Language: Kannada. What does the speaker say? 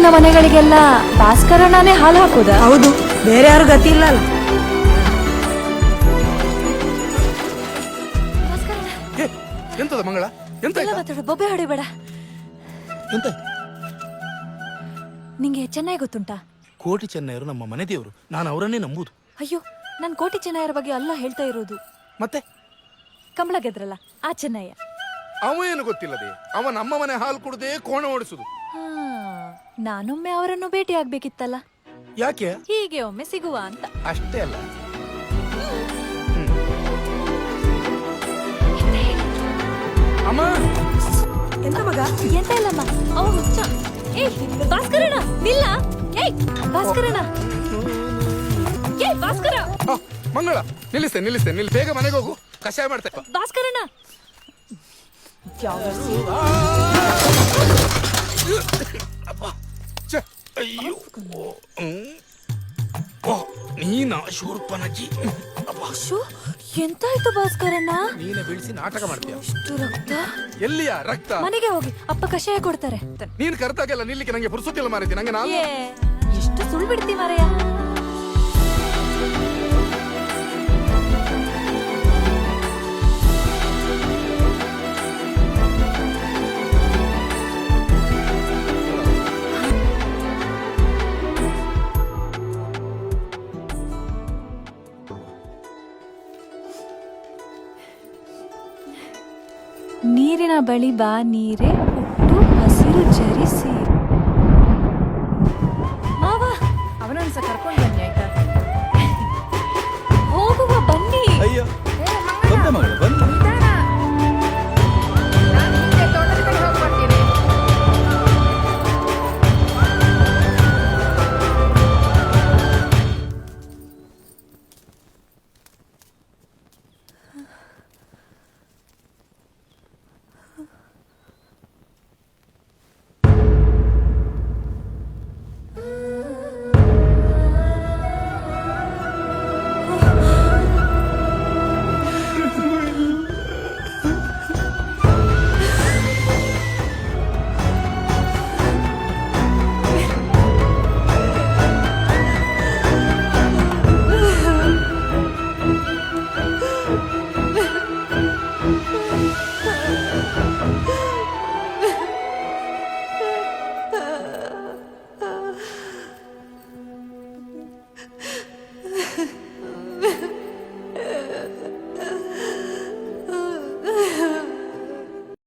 ಊರಿನ ಮನೆಗಳಿಗೆಲ್ಲ ಭಾಸ್ಕರಣ್ಣನೇ ಹಾಲು ಹಾಕುದಾ? ಹೌದು, ಬೇರೆ ಯಾರು ಗತಿ ಇಲ್ಲ ಅಲ್ಲ. ಎಂತದ ಮಂಗಳ? ಎಂತ ಮಾತಾಡು, ಬೊಬ್ಬೆ ಹೊಡಿಬೇಡ. ಎಂತ? ನಿಂಗೆ ಚೆನ್ನೈ ಗೊತ್ತುಂಟಾ? ಕೋಟಿ ಚೆನ್ನೈಯರು ನಮ್ಮ ಮನೆ ದೇವರು, ನಾನು ಅವರನ್ನೇ ನಂಬುದು. ಅಯ್ಯೋ, ನಾನು ಕೋಟಿ ಚೆನ್ನೈಯರ ಬಗ್ಗೆ ಅಲ್ಲ ಹೇಳ್ತಾ ಇರೋದು. ಮತ್ತೆ ಕಂಬಳ ಗೆದ್ರಲ್ಲ ಆ ಚೆನ್ನಯ್ಯ. ಅವ ಏನು ಗೊತ್ತಿಲ್ಲದೆ ಅವ ನಮ್ಮ ಮನೆ ಹಾಲು ಕುಡ್ದೇ ಕೋಣ ಓಡಿಸುದು. ನಾನೊಮ್ಮೆ ಅವರನ್ನು ಭೇಟಿ ಆಗ್ಬೇಕಿತ್ತಲ್ಲ, ಯಾಕೆ? ಹೀಗೆ ಒಮ್ಮೆ ಸಿಗುವ ಅಂತ. ಅಷ್ಟೇ ಅಲ್ಲ, ಅಮ್ಮ. ಎಂತ ಮಗ? ಎಂತ ಇಲ್ಲಮ್ಮ, ಅವ ಹುಚ್ಚ. ಏಯ್ ಭಾಸ್ಕರಣ್ಣ ನಿಲ್ಲ! ಏಯ್ ಭಾಸ್ಕರಣ್ಣ! ಏಯ್ ಭಾಸ್ಕರ! ಮಂಗಳ ನಿಲ್ಲಿಸ್ತೇನೆ ನಿಲ್ಲಿಸ್ತೇನೆ, ನಿಲ್ಲಿ, ಬೇಗ ಮನೆಗೆ ಹೋಗು, ಕಷಾಯ ಮಾಡ್ತೇವೆ. ಭಾಸ್ಕರಣ್ಣ! ಅಯ್ಯೋ, ನೀನಾ ಶೂರ್ಪನಜ್ಜಿ? ಶೋ, ಎಂತಾಯ್ತು ಭಾಸ್ಕರಣ್ಣ? ನೀನೆ ಬೀಳಿಸಿ ನಾಟಕ ಮಾಡ್ತೀಯ. ಇಷ್ಟು ರಕ್ತ? ಎಲ್ಲಿಯ ರಕ್ತ? ಮನೆಗೆ ಹೋಗಿ, ಅಪ್ಪ ಕಷಾಯ ಕೊಡ್ತಾರೆ. ನೀನ್ ಕರೆದಾಗೆಲ್ಲ ನಿಲ್ಲಿಕ್ಕೆ ನಂಗೆ ಪುರ್ಸುತ್ತಿಲ್ಲ ಮಾರೈತಿ. ನಂಗೆ ನಾನು ಎಷ್ಟು ಸುಳ್ಳು ಬಿಡ್ತಿ ಮಾರಯ್ಯ. ನೀರಿನ ಬಳಿ ಬಾ ನೀರೇ ಹುಟ್ಟು ಹಸಿರು ಜರಿಸಿ. ಮಾವ, ಅವನೊಂದ್ಸ ಕರ್ಕೊಂಡು ಬನ್ನಿ ಆಯ್ತಾ? ಹೋಗುವ ಬನ್ನಿ. ಅಯ್ಯೋ ಬಂದ ಮಗಳು ಬಂದ.